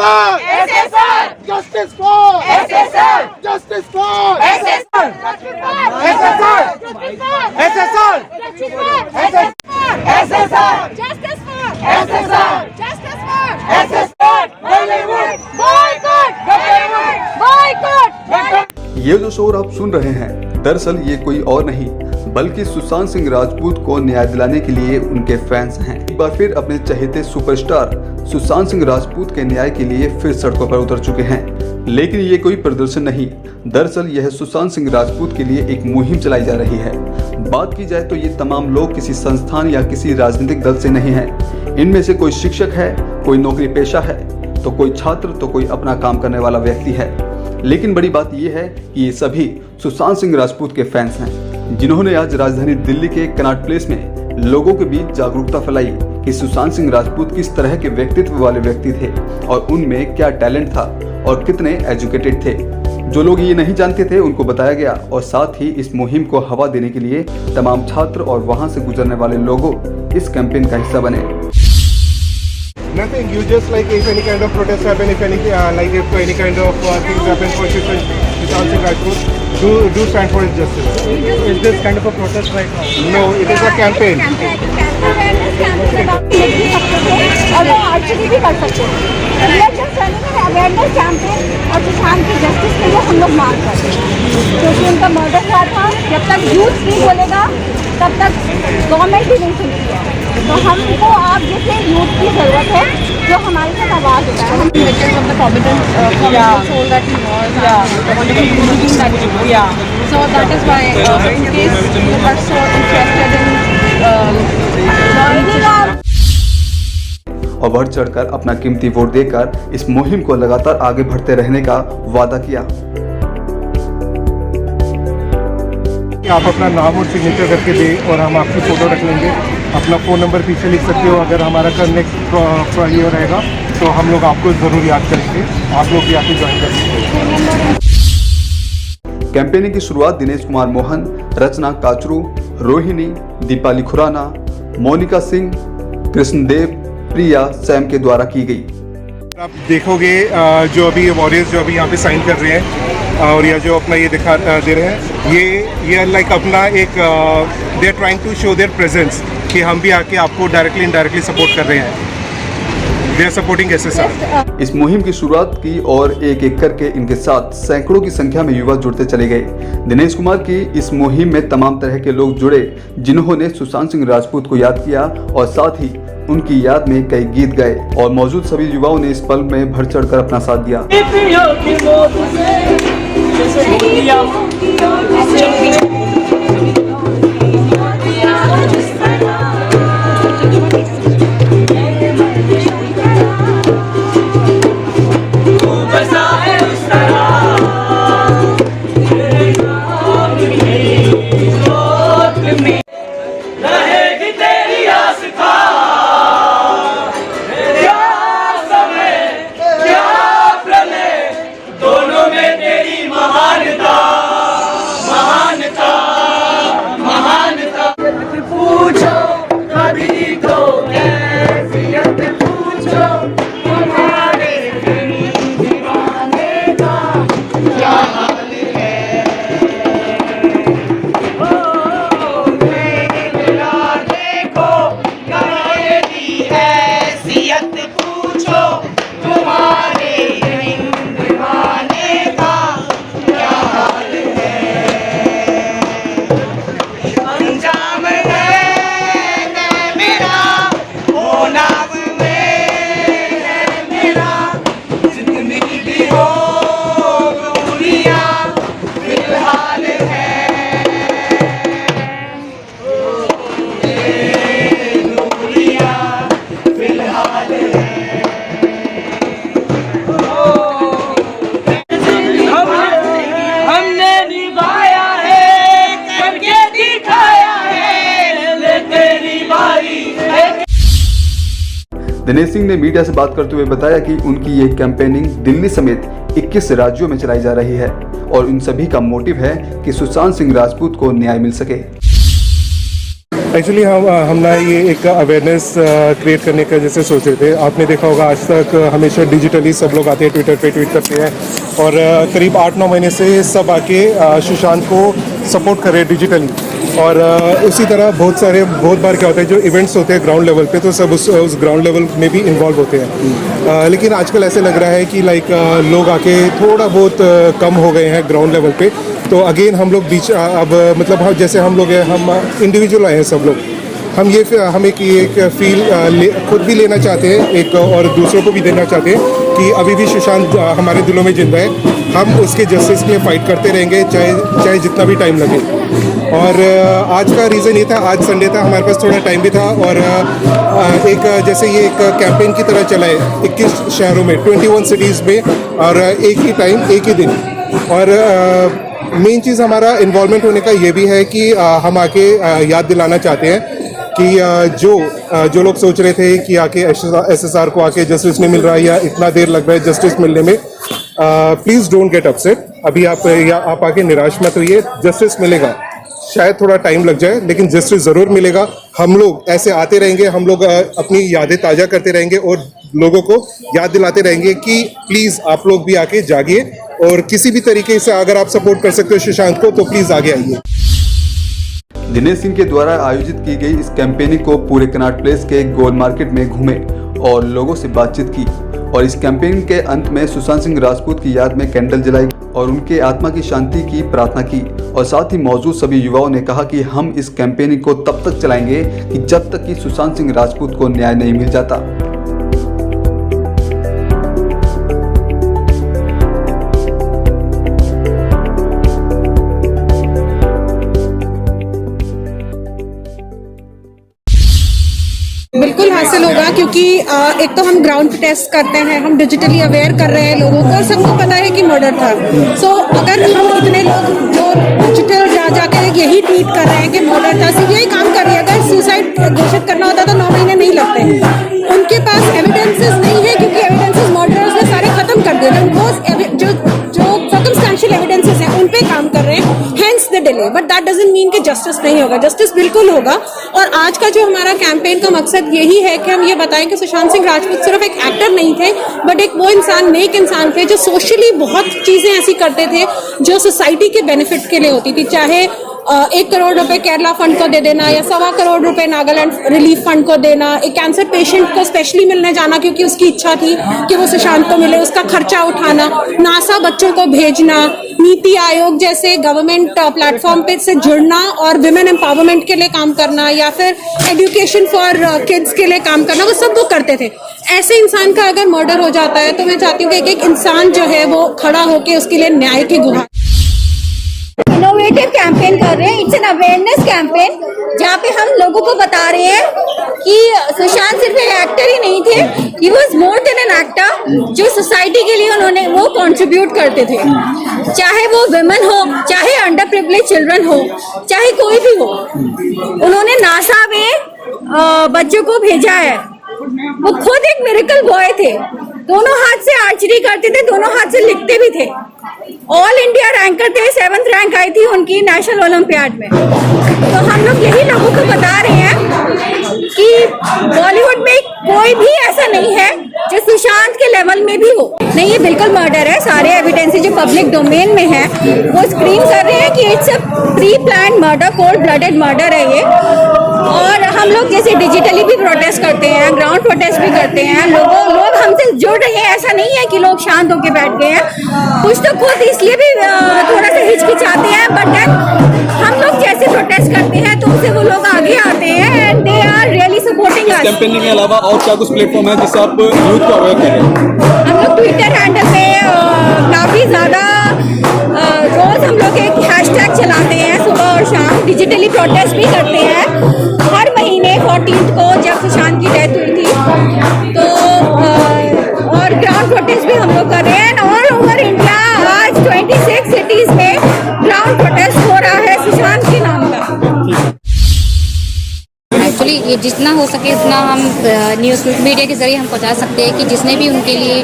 for SSR. Justice for SSR. Justice for SSR. SSR. SSR. SSR. Justice for SSR. Justice for SSR. Bollywood. Boycott. Bollywood. Boycott. ये जो शोर आप सुन रहे हैं, दरअसल ये कोई और नहीं बल्कि सुशांत सिंह राजपूत को न्याय दिलाने के लिए उनके फैंस हैं। एक बार फिर अपने चहेते सुपरस्टार सुशांत सिंह राजपूत के न्याय के लिए फिर सड़कों पर उतर चुके हैं। लेकिन ये कोई प्रदर्शन नहीं, दरअसल यह सुशांत सिंह राजपूत के लिए एक मुहिम चलाई जा रही है। बात की जाए तो ये तमाम लोग किसी संस्थान या किसी राजनीतिक दल से नहीं है। इनमें से कोई शिक्षक है, कोई नौकरी पेशा है, तो कोई छात्र, तो कोई अपना काम करने वाला व्यक्ति है। लेकिन बड़ी बात यह है कि ये सभी सुशांत सिंह राजपूत के फैंस हैं, जिन्होंने आज राजधानी दिल्ली के कनॉट प्लेस में लोगों के बीच जागरूकता फैलाई कि सुशांत सिंह राजपूत किस तरह के व्यक्तित्व वाले व्यक्ति थे और उनमें क्या टैलेंट था और कितने एजुकेटेड थे। जो लोग ये नहीं जानते थे उनको बताया गया और साथ ही इस मुहिम को हवा देने के लिए तमाम छात्र और वहां से गुजरने वाले लोगों इस कैंपेन का हिस्सा बने। Nothing. You just like if any kind of protest happen, if any if any kind of things happen for Sushant Singh Rajput, do stand for his justice. Is this kind of a protest right now? No, it is a campaign. और वो archery भी कर सकते हैं। Awareness campaign और सुशांत की justice के लिए हम लोग मांग करते हैं, क्योंकि उनका मर्डर हुआ था। जब तक यूथ नहीं बोलेगा तब तक गवर्नमेंट भी नहीं सुनती है। तो हमको आप जैसे यूथ की जरूरत है जो हमारे साथ आवाज उठाए। हम victim of the forbidden soul that he was, the wonderful human being that he was. So that is why, in case you are so interested in learning, और बढ़ चढ़कर अपना कीमती वोट देकर इस मुहिम को लगातार आगे बढ़ते रहने का वादा किया। आप अपना नाम और सिग्नेचर करके दें और हम आपकी फोटो रख लेंगे। अपना फ़ोन नंबर पीछे लिख सकते हो। अगर हमारा कल नेक्स्ट ये रहेगा तो हम लोग आपको ज़रूर याद करेंगे, आप लोग भी आके ज्वाइन करेंगे। कैंपेनिंग की शुरुआत दिनेश कुमार मोहन, रचना काचरू, रोहिणी, दीपाली खुराना, मोनिका सिंह, कृष्णदेव, प्रिया, सैम के द्वारा की गई। आप देखोगे जो अभी वॉरियर्स जो अभी यहाँ पे साइन कर रहे हैं और या जो अपना ये दिखा दे रहे हैं, ये लाइक अपना एक they are trying to show their presence कि हम भी आके आपको डायरेक्टली इनडायरेक्टली सपोर्ट कर रहे हैं। They are supporting SSR। इस मुहिम की शुरुआत की और एक एक करके इनके साथ सैकड़ों की संख्या में युवा जुड़ते चले गए। दिनेश कुमार की इस मुहिम में तमाम तरह के लोग जुड़े, जिन्होंने सुशांत सिंह राजपूत को याद किया और साथ ही उनकी याद में कई गीत गाए और मौजूद सभी युवाओं ने इस पल में बढ़ चढ़कर अपना साथ दिया। दिनेश सिंह ने मीडिया से बात करते हुए बताया कि उनकी ये कैंपेनिंग दिल्ली समेत 21 राज्यों में चलाई जा रही है और इन सभी का मोटिव है कि सुशांत सिंह राजपूत को न्याय मिल सके। एक्चुअली हम ना ये एक अवेयरनेस क्रिएट करने का जैसे सोच रहे थे। आपने देखा होगा आज तक हमेशा डिजिटली सब लोग आते हैं, ट्विटर पे ट्वीट करते हैं और करीब 8-9 महीने से सब आके सुशांत को सपोर्ट कर रहे हैं डिजिटली। और उसी तरह बहुत बार क्या होता है, जो इवेंट्स होते हैं ग्राउंड लेवल पे तो सब उस ग्राउंड लेवल में भी इन्वॉल्व होते हैं। लेकिन आजकल ऐसे लग रहा है कि लोग आके थोड़ा बहुत कम हो गए हैं ग्राउंड लेवल पे। तो अगेन हम लोग अब मतलब जैसे हम लोग हैं, हम इंडिविजुअल आए हैं सब लोग, हम एक फील खुद भी लेना चाहते हैं एक, और दूसरों को भी देना चाहते हैं कि अभी भी सुशांत हमारे दिलों में जिंदा है। हम उसके जस्टिस के लिए फाइट करते रहेंगे, चाहे जितना भी टाइम लगे। और आज का रीज़न ये था, आज संडे था, हमारे पास थोड़ा टाइम भी था और एक जैसे ये एक कैंपेन की तरह चला है 21 शहरों में, 21 सिटीज़ में, और एक ही टाइम एक ही दिन। और मेन चीज़ हमारा इन्वॉल्वमेंट होने का ये भी है कि हम आके याद दिलाना चाहते हैं कि जो लोग सोच रहे थे कि आके SSR को आके जस्टिस नहीं मिल रहा है या इतना देर लग रहा है जस्टिस मिलने में, प्लीज़ डोंट गेट अपसेट। अभी आप आके निराश मत होइए, जस्टिस मिलेगा। शायद थोड़ा टाइम लग जाए लेकिन जस्टिस ज़रूर मिलेगा। हम लोग ऐसे आते रहेंगे, हम लोग अपनी यादें ताज़ा करते रहेंगे और लोगों को याद दिलाते रहेंगे कि प्लीज़ आप लोग भी आके जागिए और किसी भी तरीके से अगर आप सपोर्ट कर सकते हो सुशांत को तो प्लीज़ आगे आइए। दिनेश सिंह के द्वारा आयोजित की गई इस कैंपेनिंग को पूरे कनॉट प्लेस के गोल मार्केट में घूमे और लोगों से बातचीत की। और इस कैंपेनिंग के अंत में सुशांत सिंह राजपूत की याद में कैंडल जलाई और उनके आत्मा की शांति की प्रार्थना की। और साथ ही मौजूद सभी युवाओं ने कहा कि हम इस कैंपेनिंग को तब तक चलाएंगे कि जब तक कि सुशांत सिंह राजपूत को न्याय नहीं मिल जाता। बिल्कुल हासिल होगा, क्योंकि एक तो हम ग्राउंड टेस्ट करते हैं, हम डिजिटली अवेयर कर रहे हैं लोगों को, और सबको पता है कि मर्डर था। सो अगर हम इतने लोग जो डिजिटल जाके यही ट्वीट कर रहे हैं कि मर्डर था, सिर्फ यही काम कर रहे हैं। अगर सुसाइड घोषित करना होता तो 9 महीने नहीं लगते। उनके पास एविडेंसेस नहीं है, क्योंकि एविडेंसेस मर्डरर्स ने सारे खत्म कर दिए। वो जो सर्कमस्टेंशियल एविडेंसेस हैं उन पे काम कर रहे हैं, hence the delay. But that doesn't mean कि जस्टिस नहीं होगा, जस्टिस बिल्कुल होगा। और आज का जो हमारा कैंपेन का मकसद यही है कि हम ये बताएं कि सुशांत सिंह राजपूत सिर्फ एक एक्टर नहीं थे, बट एक वो इंसान, नेक इंसान थे, जो सोशली बहुत चीजें ऐसी करते थे जो सोसाइटी के बेनिफिट के लिए होती थी। चाहे 1 करोड़ रुपए केरला फंड को दे देना या 1.25 करोड़ रुपए नागालैंड रिलीफ फंड को देना, एक कैंसर पेशेंट को स्पेशली मिलने जाना क्योंकि उसकी इच्छा थी कि वो सुशांत को मिले, उसका खर्चा उठाना, नासा बच्चों को भेजना, नीति आयोग जैसे गवर्नमेंट प्लेटफॉर्म पे से जुड़ना और विमेन एम्पावरमेंट के लिए काम करना, या फिर एजुकेशन फॉर किड्स के लिए काम करना, वो सब वो करते थे। ऐसे इंसान का अगर मर्डर हो जाता है तो मैं चाहती हूँ कि एक इंसान जो है वो खड़ा होकर उसके लिए न्याय की गुहार। इनोवेटिव कैंपेन कर रहे हैं, इट्स एन अवेयरनेस कैंपेन, जहाँ पे हम लोगों को बता रहे हैं कि सुशांत सिर्फ एक एक्टर ही नहीं थे, he was more than an actor, जो सोसाइटी के लिए उन्होंने वो कंट्रीब्यूट करते थे। चाहे वो विमेन हो, चाहे अंडर प्रिविलेज चिल्ड्रन हो, चाहे कोई भी हो, उन्होंने नासा में बच्चों को भेजा है। वो खुद एक मिरेकल बॉय थे, दोनों हाथ से आर्चरी करते थे, दोनों हाथ से लिखते भी थे, ऑल इंडिया रैंकर थे, 7th रैंक आई थी उनकी नेशनल ओलंपियाड में। तो हम लोग यही लोगों को बता रहे हैं कि बॉलीवुड में कोई भी ऐसा नहीं है जो सुशांत के लेवल में भी हो। नहीं, ये बिल्कुल मर्डर है। सारे एविडेंसेस जो पब्लिक डोमेन में है वो स्क्रीन कर रहे हैं कि it's a pre planned murder, cold blooded murder है ये। और हम लोग जैसे डिजिटली भी प्रोटेस्ट करते हैं, ग्राउंड प्रोटेस्ट भी करते हैं, लोग हमसे जुड़ रहे हैं। ऐसा नहीं है कि लोग शांत होकर बैठ गए हैं, कुछ तो खुद इसलिए भी थोड़ा सा हिचकिचाते हैं, बट देन हम लोग जैसे प्रोटेस्ट करते हैं तो उससे वो लोग आगे आते हैं and they are really supporting us. Campaigning के अलावा और क्या कुछ प्लेटफॉर्म है जिससे आप यूथ को अवेयर कर रहे हैं? हम लोग ट्विटर हैंडल पे काफ़ी ज़्यादा रोज़ हम लोग एक हैशटैग चलाते हैं, सुबह और शाम डिजिटली प्रोटेस्ट भी करते हैं। हर महीने 14 को जब सुशांत की डेथ हुई थी तो और ग्राउंड प्रोटेस्ट भी हम लोग कर रहे हैं। ऑल ओवर इंडिया आज 26 सिटीज में ग्राउंड प्रोटेस्ट हो रहा है सुशांत के नाम का। एक्चुअली ये जितना हो सके उतना हम न्यूज़ मीडिया के जरिए हम पहुंचा सकते हैं कि जिसने भी उनके लिए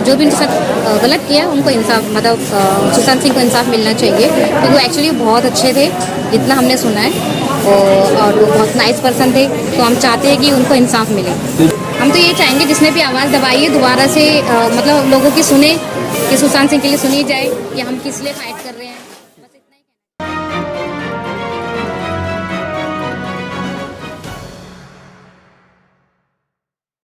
जो भी उनके साथ गलत किया उनको इंसाफ, मतलब सुशांत सिंह को इंसाफ मिलना चाहिए, क्योंकि वो एक्चुअली बहुत अच्छे थे जितना हमने सुना है। और वो बहुत नाइस पर्सन थे, तो हम चाहते हैं कि उनको इंसाफ मिले। हम तो ये चाहेंगे जिसने भी आवाज़ दबाई है दोबारा से मतलब लोगों की सुने, कि सुशांत सिंह के लिए सुनी जाए कि हम किस लिए फाइट कर रहे हैं।